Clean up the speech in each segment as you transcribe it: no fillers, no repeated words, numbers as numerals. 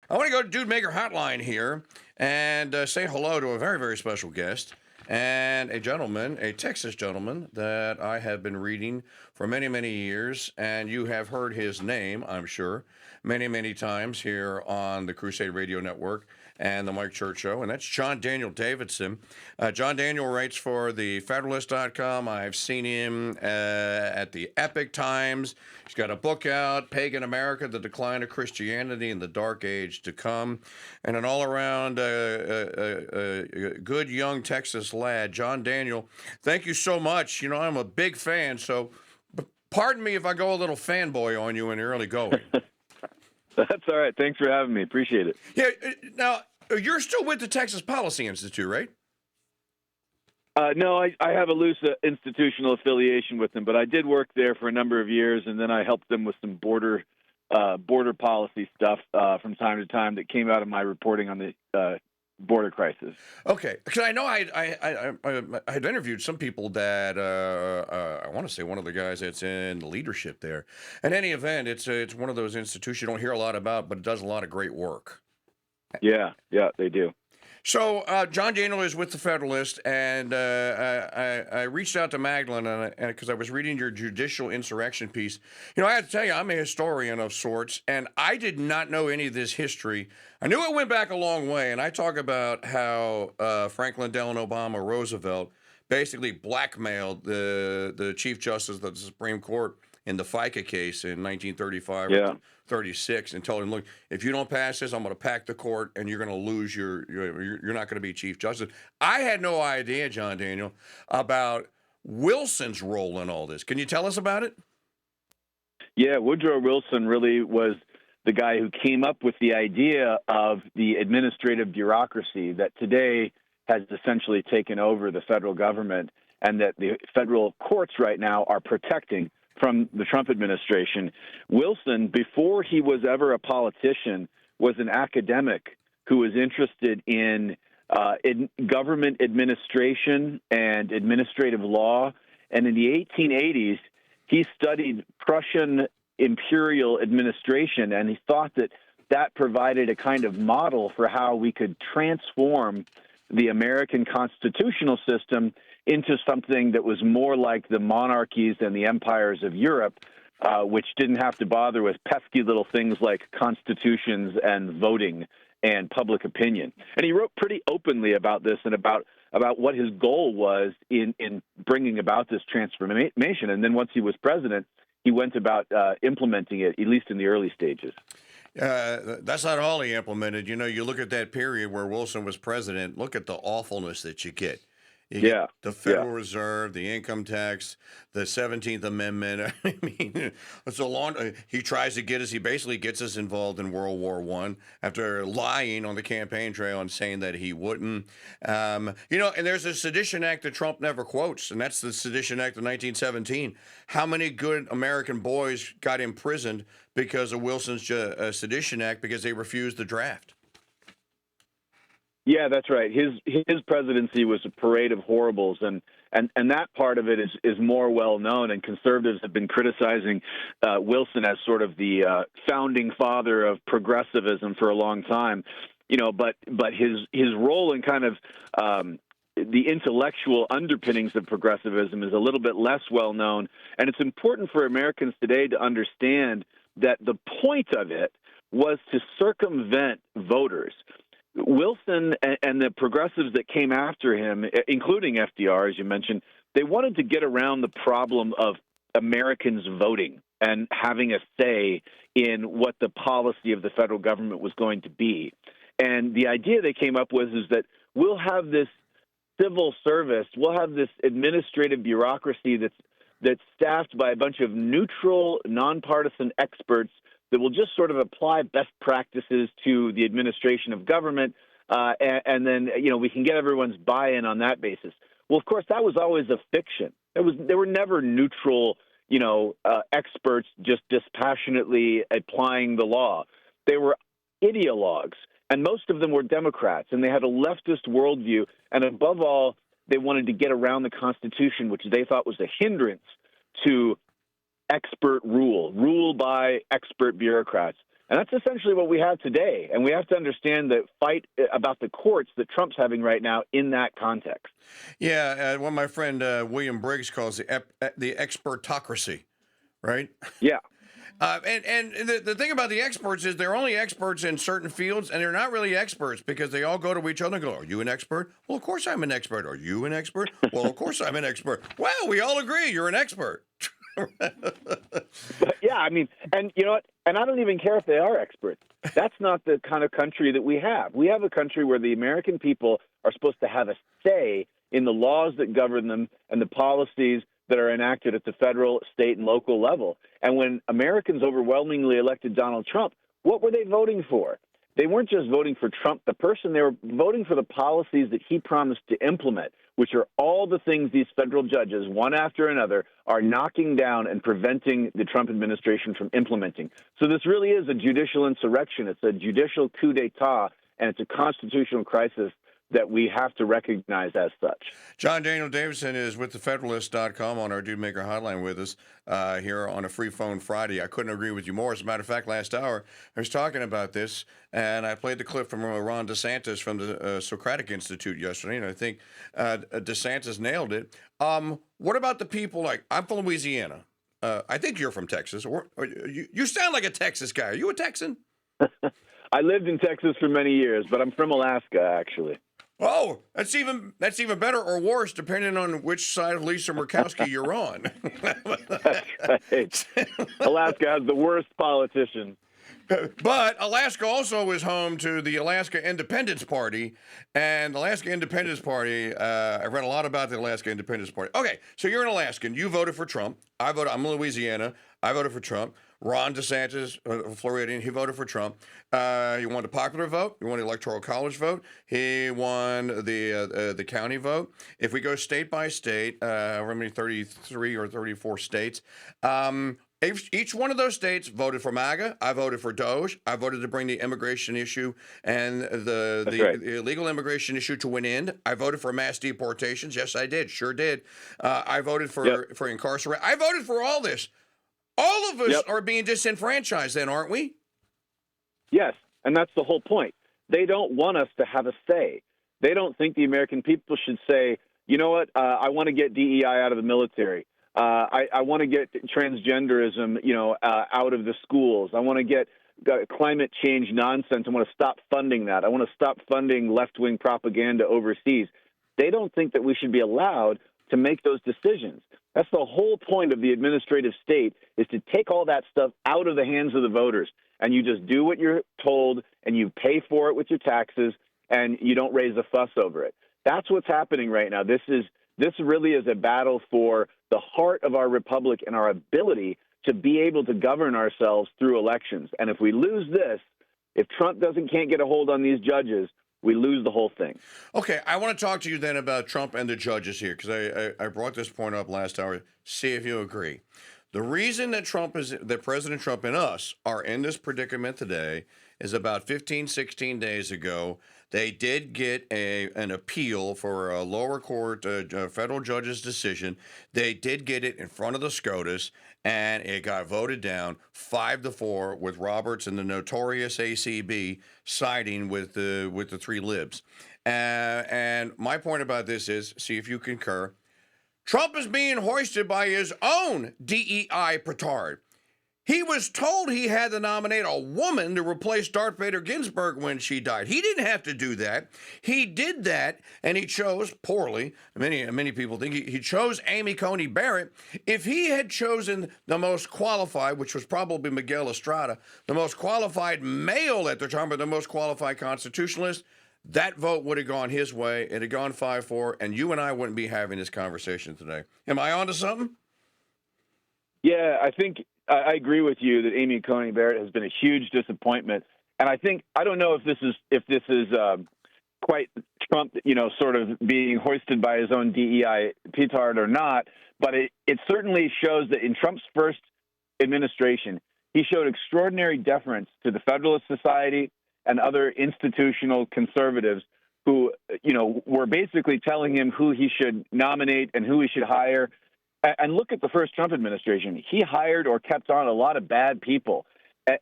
I want to go to Dude Maker Hotline here and say hello to a very, very special guest and a gentleman, a Texas gentleman that I have been reading for many, many years. And you have heard his name, I'm sure, many, many times here on the Crusade Radio Network and the Mike Church Show. And that's John Daniel Davidson. John Daniel writes for the Federalist.com. I've seen him at the Epic Times. He's got a book out, Pagan America, The Decline of Christianity in the Dark Age to Come. And an all-around good young Texas lad, John Daniel. Thank you so much. You know, I'm a big fan, so pardon me if I go a little fanboy on you in the early going. That's all right. Thanks for having me. Appreciate it. Yeah. Now, you're still with the Texas Policy Institute, right? No, I have a loose institutional affiliation with them, but I did work there for a number of years, and then I helped them with some border policy stuff from time to time that came out of my reporting on the border crisis. Okay, because I know I had interviewed some people that I want to say one of the guys that's in the leadership there. In any event, it's one of those institutions you don't hear a lot about, but it does a lot of great work. Yeah, they do. So John Daniel is with the Federalist, and I reached out to Magdalene because I was reading your judicial insurrection piece. You know, I have to tell you, I'm a historian of sorts, and I did not know any of this history. I knew it went back a long way, and I talk about how Franklin Delano Roosevelt basically blackmailed the Chief Justice of the Supreme Court in the FICA case in 1935 or 36 and told him, look, if you don't pass this, I'm going to pack the court and you're going to lose you're not going to be Chief Justice. I had no idea, John Daniel, about Wilson's role in all this. Can you tell us about it? Yeah, Woodrow Wilson really was the guy who came up with the idea of the administrative bureaucracy that today has essentially taken over the federal government and that the federal courts right now are protecting from the Trump administration. Wilson, before he was ever a politician, was an academic who was interested in government administration and administrative law. And in the 1880s, he studied Prussian imperial administration, and he thought that that provided a kind of model for how we could transform the American constitutional system into something that was more like the monarchies and the empires of Europe, which didn't have to bother with pesky little things like constitutions and voting and public opinion. And he wrote pretty openly about this and about what his goal was in bringing about this transformation. And then once he was president, he went about implementing it, at least in the early stages. That's not all he implemented. You know, you look at that period where Wilson was president, look at the awfulness that you get. You get the Federal Reserve, the income tax, the 17th Amendment. I mean, it's a long. He tries to get us. He basically gets us involved in World War I after lying on the campaign trail and saying that he wouldn't. You know, and there's a Sedition Act that Trump never quotes, and that's the Sedition Act of 1917. How many good American boys got imprisoned because of Wilson's Sedition Act because they refused the draft? Yeah, that's right. His presidency was a parade of horribles, and that part of it is more well known. And conservatives have been criticizing Wilson as sort of the founding father of progressivism for a long time. You know, but his role in kind of the intellectual underpinnings of progressivism is a little bit less well known, and it's important for Americans today to understand that the point of it was to circumvent voters. Wilson and the progressives that came after him, including FDR, as you mentioned, they wanted to get around the problem of Americans voting and having a say in what the policy of the federal government was going to be. And the idea they came up with is that we'll have this civil service, we'll have this administrative bureaucracy that's staffed by a bunch of neutral, nonpartisan experts that will just sort of apply best practices to the administration of government, and then we can get everyone's buy-in on that basis. Well, of course, that was always a fiction. They were never neutral, experts just dispassionately applying the law. They were ideologues, and most of them were Democrats, and they had a leftist worldview, and above all, they wanted to get around the Constitution, which they thought was a hindrance to expert rule by expert bureaucrats. And that's essentially what we have today. And we have to understand the fight about the courts that Trump's having right now in that context. Yeah, what my friend William Briggs calls the expertocracy, right? Yeah. And the thing about the experts is they're only experts in certain fields, and they're not really experts because they all go to each other and go, "Are you an expert? Well, of course I'm an expert. Are you an expert? Well, of course I'm an expert. Well, we all agree you're an expert." But yeah, I mean, and you know what? And I don't even care if they are experts. That's not the kind of country that we have. We have a country where the American people are supposed to have a say in the laws that govern them and the policies that are enacted at the federal, state, and local level. And when Americans overwhelmingly elected Donald Trump, what were they voting for? They weren't just voting for Trump, the person. They were voting for the policies that he promised to implement, which are all the things these federal judges, one after another, are knocking down and preventing the Trump administration from implementing. So this really is a judicial insurrection. It's a judicial coup d'etat, and it's a constitutional crisis that we have to recognize as such. John Daniel Davidson is with the Federalist.com on our Dude Maker hotline with us here on a Free Phone Friday. I couldn't agree with you more. As a matter of fact, last hour I was talking about this, and I played the clip from Ron DeSantis from the Socratic Institute yesterday, and I think DeSantis nailed it. What about the people like, I'm from Louisiana. I think you're from Texas. Or you sound like a Texas guy. Are you a Texan? I lived in Texas for many years, but I'm from Alaska, actually. Oh, that's even better or worse, depending on which side of Lisa Murkowski you're on. That's right. Alaska has the worst politicians. But Alaska also is home to the Alaska Independence Party, and the Alaska Independence Party. I've read a lot about the Alaska Independence Party. Okay, so you're an Alaskan. You voted for Trump. I'm in Louisiana. I voted for Trump. Ron DeSantis, Floridian, he voted for Trump. He won the popular vote. He won the electoral college vote. He won the county vote. If we go state by state, how many, 33 or 34 states, each one of those states voted for MAGA. I voted for Doge. I voted to bring the immigration issue and the illegal immigration issue to an end. I voted for mass deportations. Yes, I did. Sure did. I voted for incarceration. I voted for all this. All of us are being disenfranchised then, aren't we? Yes, and that's the whole point. They don't want us to have a say. They don't think the American people should say, you know what, I want to get DEI out of the military. I want to get transgenderism, out of the schools. I want to get climate change nonsense. I want to stop funding that. I want to stop funding left-wing propaganda overseas. They don't think that we should be allowed to make those decisions. That's the whole point of the administrative state, is to take all that stuff out of the hands of the voters, and you just do what you're told, and you pay for it with your taxes, and you don't raise a fuss over it. That's what's happening right now. This really is a battle for the heart of our republic and our ability to be able to govern ourselves through elections. And if we lose this, if Trump can't get a hold on these judges, we lose the whole thing. Okay, I want to talk to you then about Trump and the judges here, because I brought this point up last hour. See if you agree. The reason that President Trump and us are in this predicament today is about 15, 16 days ago, they did get an appeal for a lower court federal judge's decision. They did get it in front of the SCOTUS, and it got voted down 5-4 with Roberts and the notorious ACB siding with the three libs. And my point about this is, see if you concur, Trump is being hoisted by his own DEI petard. He was told he had to nominate a woman to replace Darth Vader Ginsburg when she died. He didn't have to do that. He did that, and he chose poorly. Many people think he chose Amy Coney Barrett. If he had chosen the most qualified, which was probably Miguel Estrada, the most qualified male at the time, but the most qualified constitutionalist, that vote would have gone his way. It had gone 5-4, and you and I wouldn't be having this conversation today. Am I onto something? Yeah, I think I agree with you that Amy Coney Barrett has been a huge disappointment, and I don't know if this is quite Trump, sort of being hoisted by his own DEI petard or not, but it certainly shows that in Trump's first administration, he showed extraordinary deference to the Federalist Society and other institutional conservatives who, were basically telling him who he should nominate and who he should hire. And look at the first Trump administration. He hired or kept on a lot of bad people.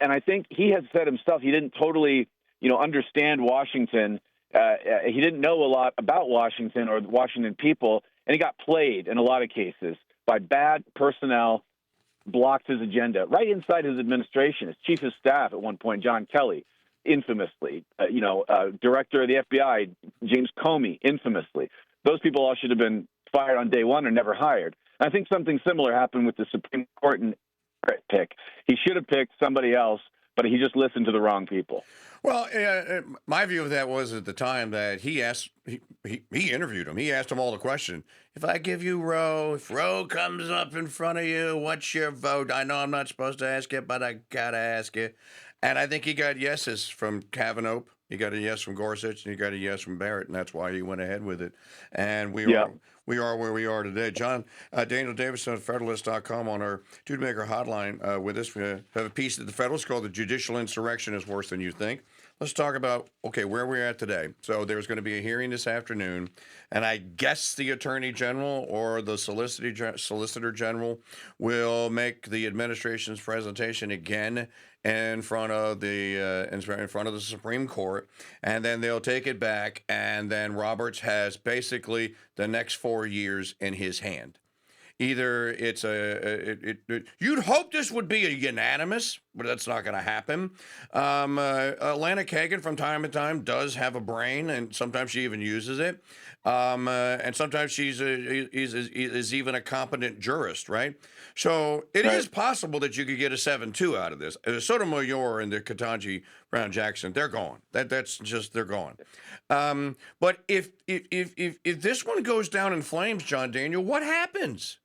And I think he has said himself he didn't totally, understand Washington. He didn't know a lot about Washington or the Washington people, and he got played in a lot of cases by bad personnel, blocked his agenda right inside his administration. His chief of staff at one point, John Kelly, infamously, director of the FBI, James Comey, infamously. Those people all should have been fired on day one or never hired. And I think something similar happened with the Supreme Court and pick. He should have picked somebody else, but he just listened to the wrong people. Well, my view of that was at the time that he interviewed him. He asked him all the question. If I give you Roe, if Roe comes up in front of you, what's your vote? I know I'm not supposed to ask it, but I got to ask it. And I think he got yeses from Kavanaugh. He got a yes from Gorsuch, and he got a yes from Barrett, and that's why he went ahead with it. And we are where we are today. John, Daniel Davidson at Federalist.com on our Dudemaker hotline with us. We have a piece at the Federalist called "The Judicial Insurrection is Worse Than You Think." Let's talk about, where we're at today. So there's going to be a hearing this afternoon, and I guess the Attorney General or the Solicitor General will make the administration's presentation again in front of the Supreme Court, and then they'll take it back, and then Roberts has basically the next 4 years in his hand. Either it's you'd hope this would be a unanimous, but that's not going to happen. Alana Kagan from time to time does have a brain, and sometimes she even uses it. And sometimes she's is even a competent jurist, right? So it is possible that you could get a 7-2 out of this. Sotomayor and the Ketanji Brown Jackson, they're gone. That's just they're gone. But if this one goes down in flames, John Daniel, what happens?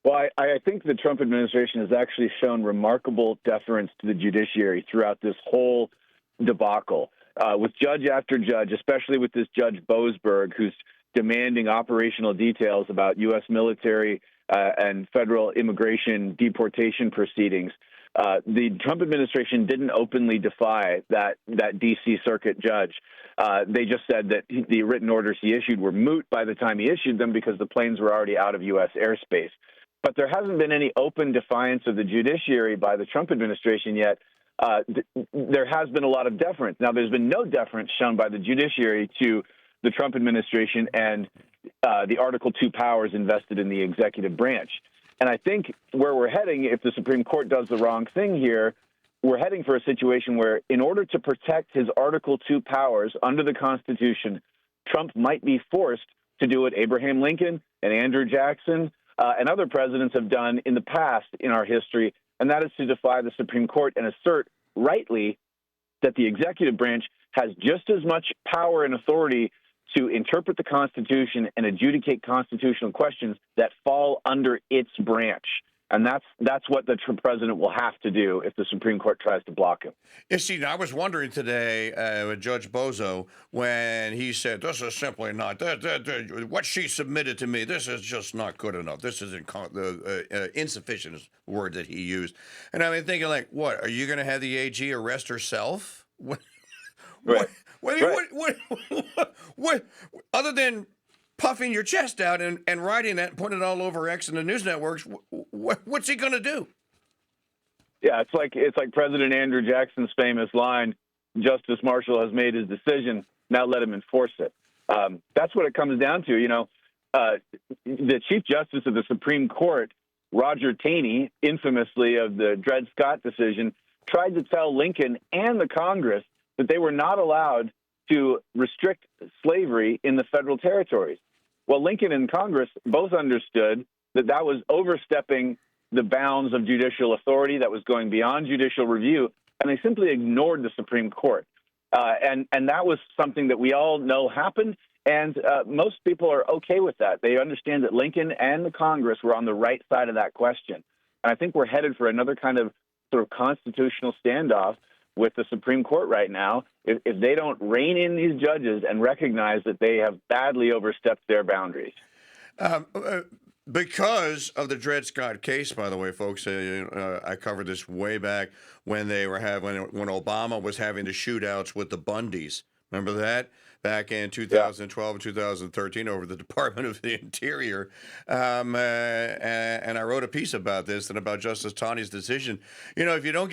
Well, I think the Trump administration has actually shown remarkable deference to the judiciary throughout this whole debacle. With judge after judge, especially with this Judge Boasberg, who's demanding operational details about U.S. military and federal immigration deportation proceedings. The Trump administration didn't openly defy that D.C. Circuit judge. They just said that the written orders he issued were moot by the time he issued them because the planes were already out of U.S. airspace. But there hasn't been any open defiance of the judiciary by the Trump administration yet. There has been a lot of deference. Now, there's been no deference shown by the judiciary to the Trump administration and the Article II powers invested in the executive branch. And I think where we're heading, if the Supreme Court does the wrong thing here, we're heading for a situation where in order to protect his Article II powers under the Constitution, Trump might be forced to do what Abraham Lincoln and Andrew Jackson and other presidents have done in the past in our history, and that is to defy the Supreme Court and assert rightly that the executive branch has just as much power and authority to interpret the Constitution and adjudicate constitutional questions that fall under its branch. And that's what the president will have to do if the Supreme Court tries to block him. You see, I was wondering today with Judge Bozo when he said, this is simply not, what she submitted to me, this is just not good enough. This is insufficient is the word that he used. And I've been thinking, like, what, are you going to have the AG arrest herself? What, other than puffing your chest out and writing that and putting it all over X and the news networks, what's he going to do? Yeah, it's like President Andrew Jackson's famous line, Justice Marshall has made his decision, now let him enforce it. That's what it comes down to. The Chief Justice of the Supreme Court, Roger Taney, infamously of the Dred Scott decision, tried to tell Lincoln and the Congress that they were not allowed to restrict slavery in the federal territories. Well, Lincoln and Congress both understood that that was overstepping the bounds of judicial authority, that was going beyond judicial review, and they simply ignored the Supreme Court. And that was something that we all know happened, and most people are okay with that. They understand that Lincoln and the Congress were on the right side of that question. And I think we're headed for another kind of sort of constitutional standoff with the Supreme Court right now, if they don't rein in these judges and recognize that they have badly overstepped their boundaries. Because of the Dred Scott case, by the way, folks, I covered this way back when when Obama was having the shootouts with the Bundys Remember that? Back in 2012 and 2013 over the Department of the Interior. And I wrote a piece about this and about Justice Taney's decision. You know, if you don't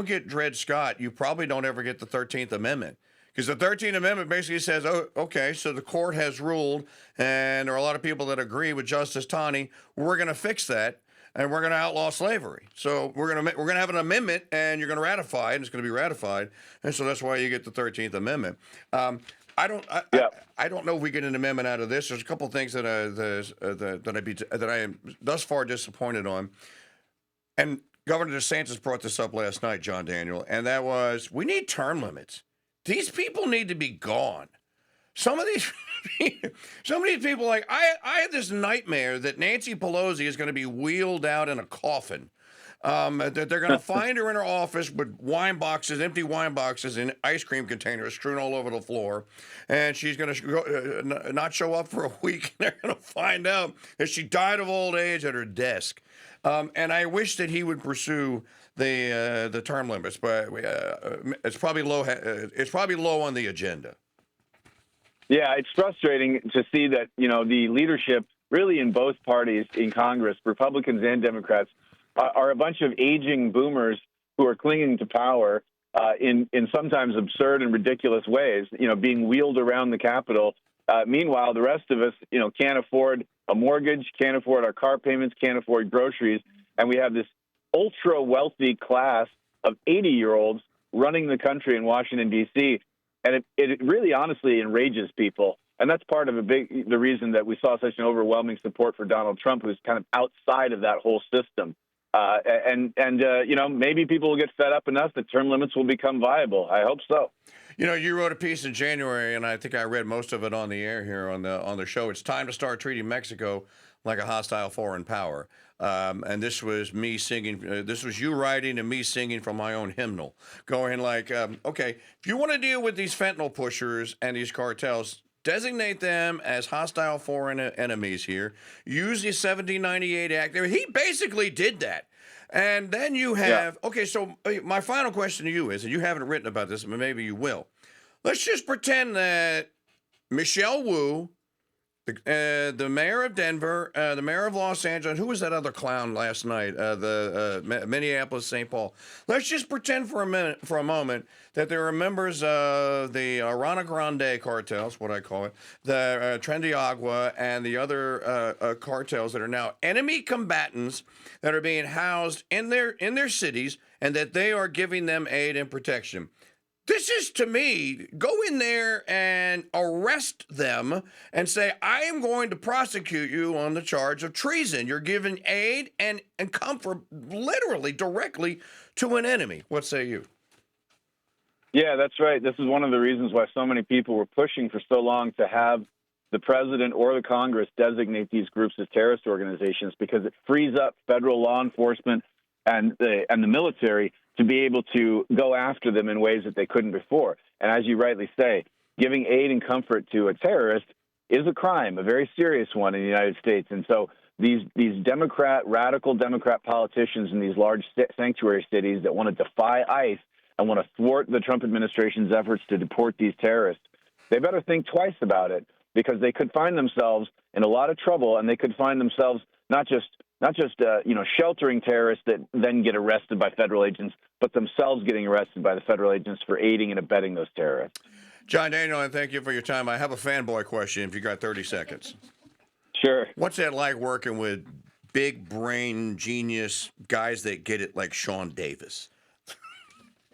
get Dred Scott, you probably don't ever get the 13th Amendment. Because the 13th Amendment basically says, oh, okay, so the court has ruled, and there are a lot of people that agree with Justice Taney. We're going to fix that, and we're going to outlaw slavery. So we're going to have an amendment, and you're going to ratify it, and it's going to be ratified, and so that's why you get the 13th Amendment. I don't know if we get an amendment out of this. There's a couple of things that I am thus far disappointed on, and Governor DeSantis brought this up last night, John Daniel, and that was we need term limits. These people need to be gone. Some of these people, like I had this nightmare that Nancy Pelosi is going to be wheeled out in a coffin. That they're going to find her in her office with empty wine boxes in ice cream containers strewn all over the floor. And she's going to not show up for a week. And they're going to find out that she died of old age at her desk. And I wish that he would pursue the term limits, but it's probably low. It's probably low on the agenda. Yeah, it's frustrating to see that, you know, the leadership really in both parties in Congress, Republicans and Democrats, are a bunch of aging boomers who are clinging to power in sometimes absurd and ridiculous ways, you know, being wheeled around the Capitol. Meanwhile, the rest of us, you know, can't afford a mortgage, can't afford our car payments, can't afford groceries. And we have this ultra wealthy class of 80-year-olds running the country in Washington, D.C. And it really honestly enrages people. And that's part of the reason that we saw such an overwhelming support for Donald Trump, who's kind of outside of that whole system. You know, maybe people will get fed up enough that term limits will become viable. I hope so. You know, you wrote a piece in January, and I think I read most of it on the air here on the show. It's time to start treating Mexico like a hostile foreign power. And this was me singing. This was you writing and me singing from my own hymnal, going like, okay, if you want to deal with these fentanyl pushers and these cartels, designate them as hostile foreign enemies here. Use the 1798 Act. He basically did that. And then you have, okay, so my final question to you is, and you haven't written about this, but maybe you will. Let's just pretend that Michelle Wu, the mayor of Denver, the mayor of Los Angeles, who was that other clown last night? Minneapolis, St. Paul. Let's just pretend for a moment that there are members of the Rana Grande cartels, what I call it, the Tren de Agua, and the other cartels that are now enemy combatants that are being housed in their cities, and that they are giving them aid and protection. This is, to me, go in there and arrest them and say, I am going to prosecute you on the charge of treason. You're giving aid and comfort literally directly to an enemy. What say you? Yeah, that's right. This is one of the reasons why so many people were pushing for so long to have the president or the Congress designate these groups as terrorist organizations, because it frees up federal law enforcement and the military to be able to go after them in ways that they couldn't before. And as you rightly say, giving aid and comfort to a terrorist is a crime, a very serious one in the United States. And so these radical Democrat politicians in these large sanctuary cities that want to defy ICE and want to thwart the Trump administration's efforts to deport these terrorists, they better think twice about it, because they could find themselves in a lot of trouble, and they could find themselves not just sheltering terrorists that then get arrested by federal agents, but themselves getting arrested by the federal agents for aiding and abetting those terrorists. John Daniel, and thank you for your time. I have a fanboy question if you got 30 seconds. Sure. What's that like working with big brain genius guys that get it like Sean Davis?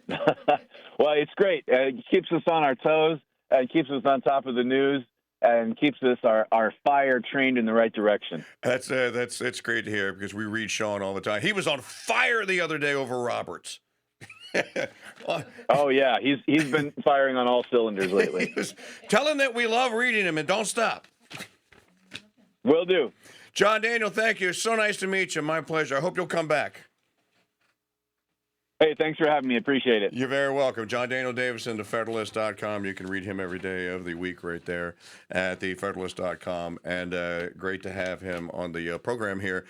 Well, it's great. It keeps us on our toes. It keeps us on top of the news, and keeps us our fire trained in the right direction. It's great to hear, because we read Sean all the time. He was on fire the other day over Roberts. Oh yeah, he's been firing on all cylinders lately. Tell him that we love reading him and don't stop. Will do. John Daniel, thank you. It's so nice to meet you. My pleasure. I hope you'll come back. Hey, thanks for having me. Appreciate it. You're very welcome. John Daniel Davidson, thefederalist.com. You can read him every day of the week right there at thefederalist.com. And great to have him on the program here.